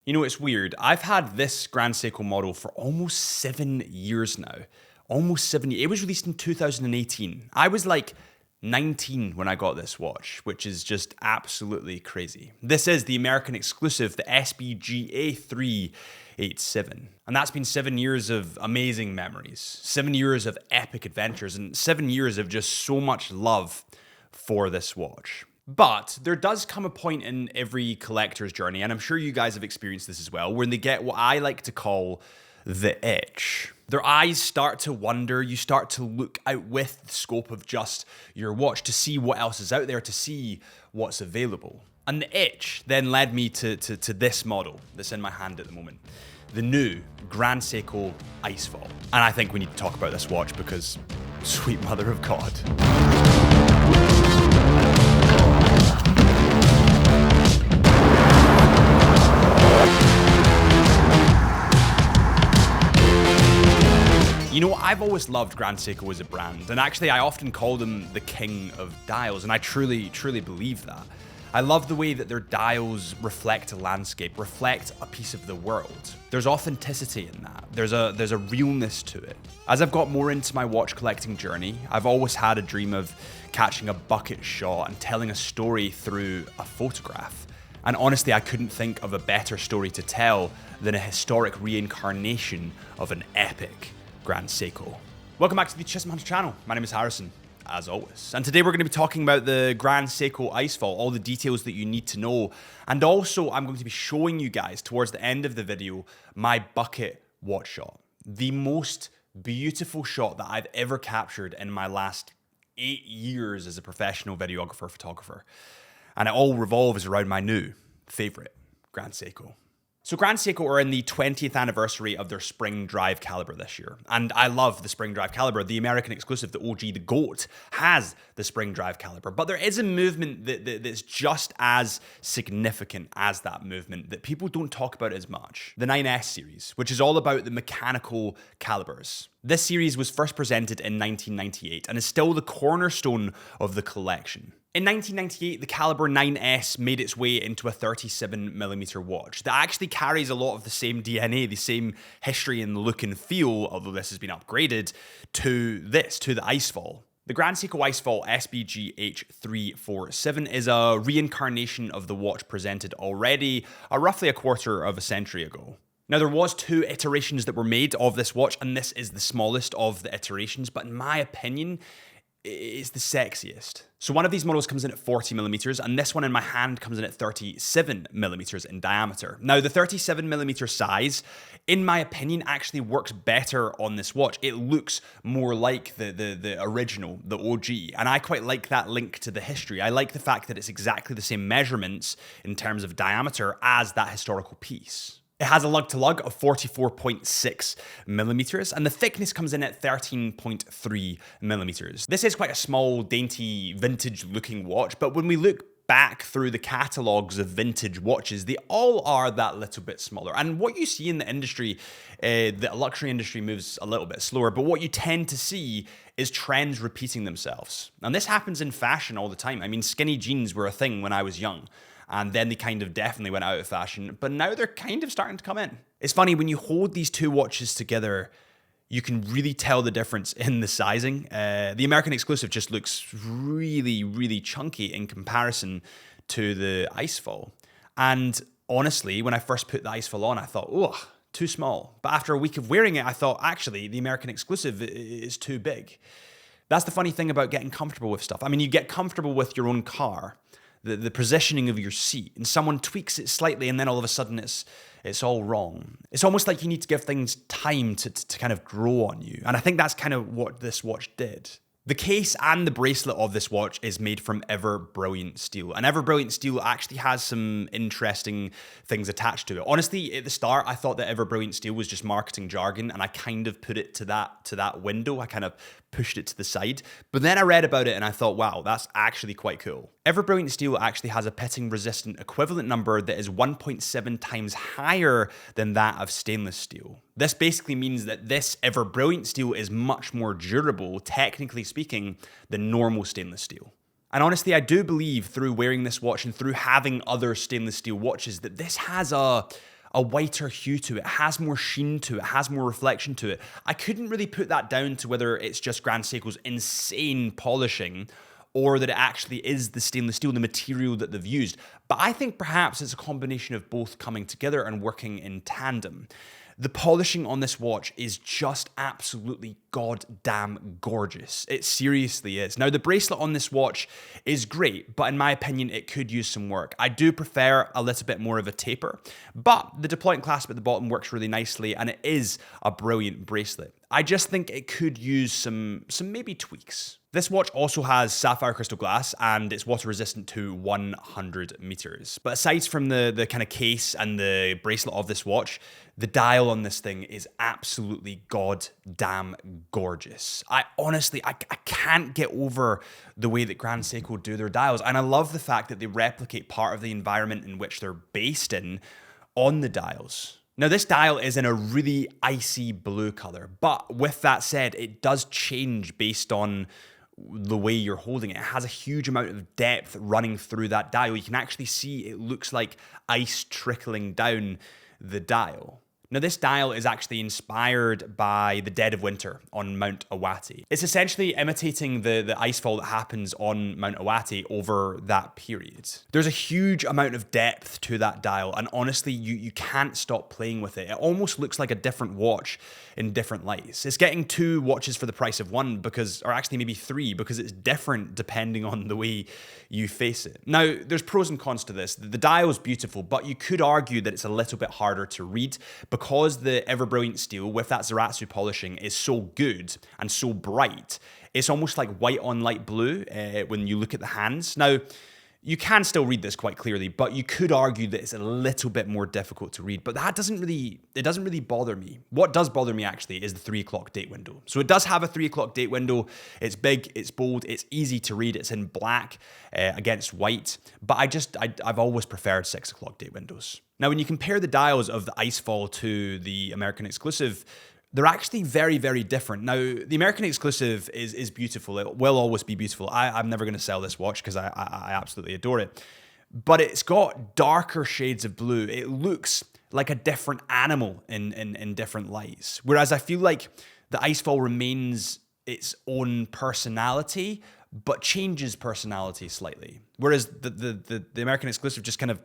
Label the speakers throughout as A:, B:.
A: You know, it's weird. I've had this Grand Seiko model for almost 7 years now. Almost 7 years. It was released in 2018. I was like 19 when I got this watch, which is just absolutely crazy. This is the American exclusive, the SBGH347. And that's been 7 years of amazing memories, 7 years of epic adventures, and 7 years of just so much love for this watch. But there does come a point in every collector's journey, and I'm sure you guys have experienced this as well, when they get what I like to call the itch. Their eyes start to wander, you start to look out with the scope of just your watch to see what else is out there, to see what's available. And the itch then led me to this model that's in my hand at the moment. The new Grand Seiko Icefall. And I think we need to talk about this watch because, sweet mother of God. You know, I've always loved Grand Seiko as a brand, and actually I often call them the king of dials, and I truly believe that. I love the way that their dials reflect a landscape, reflect a piece of the world. There's authenticity in that. There's a realness to it. As I've got more into my watch collecting journey, I've always had a dream of catching a bucket shot and telling a story through a photograph. And honestly, I couldn't think of a better story to tell than a historic reincarnation of an epic Grand Seiko. Welcome back to the Chisholm Hunter channel. My name is Harrison, as always. And today we're going to be talking about the Grand Seiko Icefall, all the details that you need to know. And also, I'm going to be showing you guys, towards the end of the video, my bucket watch shot. The most beautiful shot that I've ever captured in my last 8 years as a professional videographer, photographer. And it all revolves around my new favorite, Grand Seiko. So Grand Seiko are in the 20th anniversary of their spring drive caliber this year. And I love the spring drive caliber. The American exclusive, the OG, the GOAT, has the spring drive caliber. But there is a movement that's just as significant as that movement that people don't talk about as much. The 9S series, which is all about the mechanical calibers. This series was first presented in 1998 and is still the cornerstone of the collection. In 1998, the caliber 9S made its way into a 37mm watch that actually carries a lot of the same DNA, the same history and look and feel, although this has been upgraded, to the Icefall. The Grand Seiko Icefall SBGH347 is a reincarnation of the watch presented already roughly a quarter of a century ago. Now, there was 2 iterations that were made of this watch, and this is the smallest of the iterations, but in my opinion, it's the sexiest. So one of these models comes in at 40mm, and this one in my hand comes in at 37mm in diameter. Now, the 37mm size, in my opinion, actually works better on this watch. It looks more like the original, the OG, and I quite like that link to the history. I like the fact that it's exactly the same measurements in terms of diameter as that historical piece. It has a lug-to-lug of 44.6mm, and the thickness comes in at 13.3mm. This is quite a small, dainty, vintage-looking watch, but when we look back through the catalogs of vintage watches, they all are that little bit smaller. And what you see in the industry, the luxury industry moves a little bit slower, but what you tend to see is trends repeating themselves. And this happens in fashion all the time. I mean, skinny jeans were a thing when I was young. And then they kind of definitely went out of fashion, but now they're kind of starting to come in. It's funny, when you hold these 2 watches together, you can really tell the difference in the sizing. The American exclusive just looks really chunky in comparison to the Icefall. And honestly, when I first put the Icefall on, I thought, oh, too small. But after a week of wearing it, I thought, actually, the American exclusive is too big. That's the funny thing about getting comfortable with stuff. I mean, you get comfortable with your own car, the positioning of your seat, and someone tweaks it slightly, and then all of a sudden it's all wrong. It's almost like you need to give things time to kind of grow on you. And I think that's kind of what this watch did. The case and the bracelet of this watch is made from Ever Brilliant steel. And Ever Brilliant steel actually has some interesting things attached to it. Honestly, at the start, I thought that Ever Brilliant steel was just marketing jargon, and I kind of put it to that window. I kind of pushed it to the side. But then I read about it and I thought, wow, that's actually quite cool. Ever Brilliant steel actually has a pitting resistant equivalent number that is 1.7 times higher than that of stainless steel. This basically means that this Ever Brilliant steel is much more durable, technically speaking, than normal stainless steel. And honestly, I do believe through wearing this watch and through having other stainless steel watches that this has a a whiter hue to it, has more sheen to it, has more reflection to it. I couldn't really put that down to whether it's just Grand Seiko's insane polishing or that it actually is the stainless steel, the material that they've used. But I think perhaps it's a combination of both coming together and working in tandem. The polishing on this watch is just absolutely goddamn gorgeous. It seriously is. Now, the bracelet on this watch is great, but in my opinion, it could use some work. I do prefer a little bit more of a taper, but the deployment clasp at the bottom works really nicely, and it is a brilliant bracelet. I just think it could use some maybe tweaks. This watch also has sapphire crystal glass and it's water resistant to 100 meters. But aside from the kind of case and the bracelet of this watch, the dial on this thing is absolutely goddamn gorgeous. I honestly can't get over the way that Grand Seiko do their dials. And I love the fact that they replicate part of the environment in which they're based in on the dials. Now, this dial is in a really icy blue color, but with that said, it does change based on the way you're holding it. It has a huge amount of depth running through that dial. You can actually see it looks like ice trickling down the dial. Now, this dial is actually inspired by the dead of winter on Mount Awati. It's essentially imitating the icefall that happens on Mount Awati over that period. There's a huge amount of depth to that dial, and honestly, you can't stop playing with it. It almost looks like a different watch in different lights. It's getting 2 watches for the price of 1 or actually maybe 3, because it's different depending on the way you face it. Now, there's pros and cons to this. The dial is beautiful, but you could argue that it's a little bit harder to read because the ever brilliant steel with that Zaratsu polishing is so good and so bright. It's almost like white on light blue when you look at the hands. Now, you can still read this quite clearly, but you could argue that it's a little bit more difficult to read. But that doesn't really bother me. What does bother me actually is the 3 o'clock date window. So it does have a 3 o'clock date window. It's big, it's bold, it's easy to read. It's in black against white. But I've always preferred 6 o'clock date windows. Now, when you compare the dials of the Icefall to the American exclusive, they're actually very, very different. Now, the American exclusive is beautiful. It will always be beautiful. I'm never going to sell this watch because I absolutely adore it. But it's got darker shades of blue. It looks like a different animal in different lights. Whereas I feel like the Icefall remains its own personality, but changes personality slightly. Whereas the American exclusive just kind of,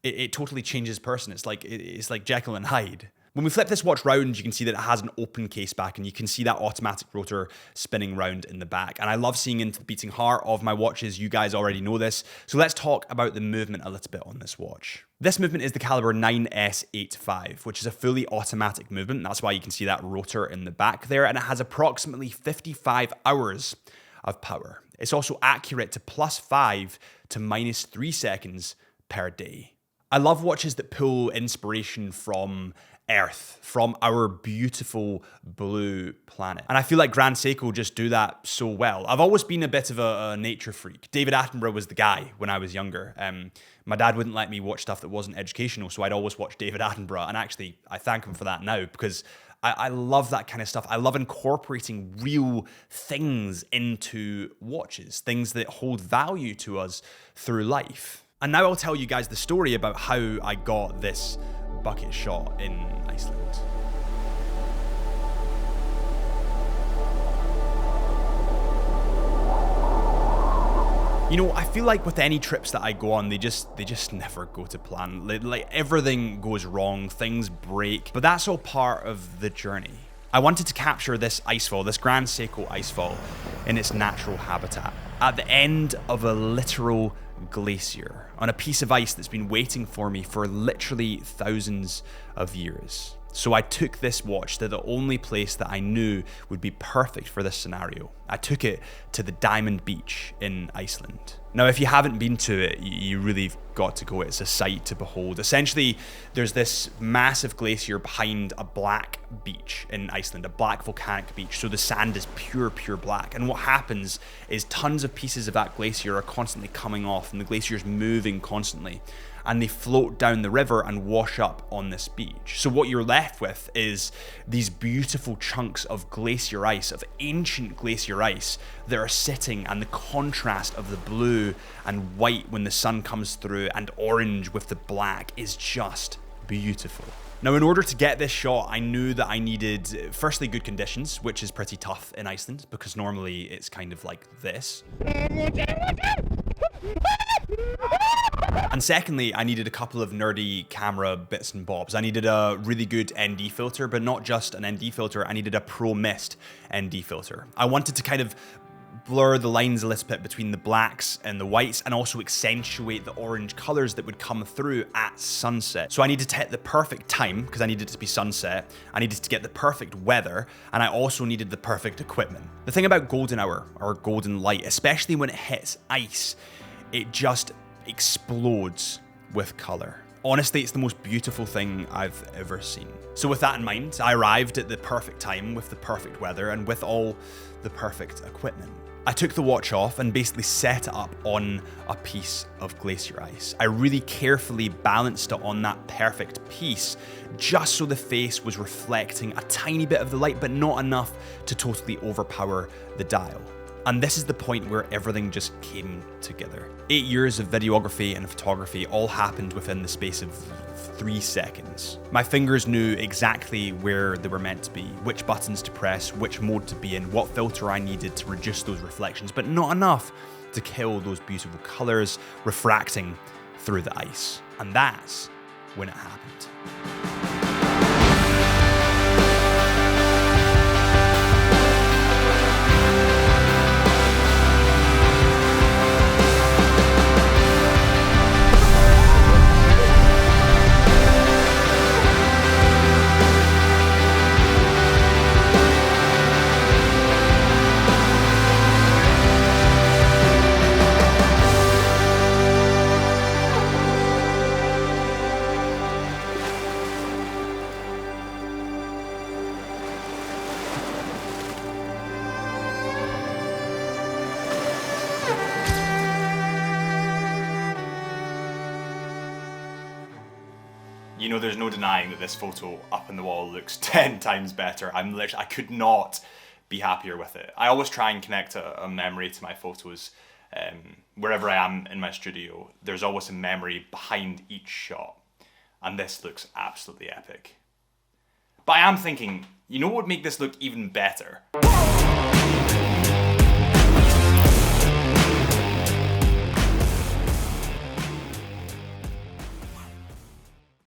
A: it totally changes person. It's like Jekyll and Hyde. When we flip this watch round, you can see that it has an open case back, and you can see that automatic rotor spinning round in the back. And I love seeing into the beating heart of my watches. You guys already know this. So let's talk about the movement a little bit on this watch. This movement is the caliber 9S85, which is a fully automatic movement. That's why you can see that rotor in the back there. And it has approximately 55 hours of power. It's also accurate to +5 to -3 seconds per day. I love watches that pull inspiration from Earth, from our beautiful blue planet. And I feel like Grand Seiko just do that so well. I've always been a bit of a nature freak. David Attenborough was the guy when I was younger. My dad wouldn't let me watch stuff that wasn't educational, so I'd always watch David Attenborough. And actually, I thank him for that now, because I love that kind of stuff. I love incorporating real things into watches, things that hold value to us through life. And now I'll tell you guys the story about how I got this bucket shot in Iceland. You know, I feel like with any trips that I go on, they just never go to plan. Like everything goes wrong, things break, but that's all part of the journey. I wanted to capture this icefall, this Grand Seiko icefall, in its natural habitat, at the end of a literal glacier, on a piece of ice that's been waiting for me for literally thousands of years. So I took this watch to the only place that I knew would be perfect for this scenario. I took it to the Diamond Beach in Iceland. Now, if you haven't been to it, you really got to go. It's a sight to behold. Essentially, there's this massive glacier behind a black beach in Iceland, a black volcanic beach. So the sand is pure black. And what happens is tons of pieces of that glacier are constantly coming off, and the glacier is moving constantly. And they float down the river and wash up on this beach. So what you're left with is these beautiful chunks of glacier ice, of ancient glacier ice, that are sitting, and the contrast of the blue and white when the sun comes through and orange with the black is just beautiful. Now, in order to get this shot, I knew that I needed, firstly, good conditions, which is pretty tough in Iceland, because normally it's kind of like this. And secondly, I needed a couple of nerdy camera bits and bobs. I needed a really good ND filter, but not just an ND filter, I needed a Pro Mist ND filter. I wanted to kind of blur the lines a little bit between the blacks and the whites, and also accentuate the orange colors that would come through at sunset. So I needed to hit the perfect time, because I needed it to be sunset. I needed to get the perfect weather, and I also needed the perfect equipment. The thing about golden hour, or golden light, especially when it hits ice, it just explodes with color. Honestly, it's the most beautiful thing I've ever seen. So with that in mind, I arrived at the perfect time with the perfect weather and with all the perfect equipment. I took the watch off and basically set it up on a piece of glacier ice. I really carefully balanced it on that perfect piece, just so the face was reflecting a tiny bit of the light, but not enough to totally overpower the dial. And this is the point where everything just came together. 8 years of videography and photography all happened within the space of 3 seconds. My fingers knew exactly where they were meant to be, which buttons to press, which mode to be in, what filter I needed to reduce those reflections, but not enough to kill those beautiful colors refracting through the ice. And that's when it happened. You know, there's no denying that this photo up on the wall looks 10 times better. I could not be happier with it. I always try and connect a memory to my photos. Wherever I am in my studio, there's always a memory behind each shot. And this looks absolutely epic. But I am thinking, you know what would make this look even better?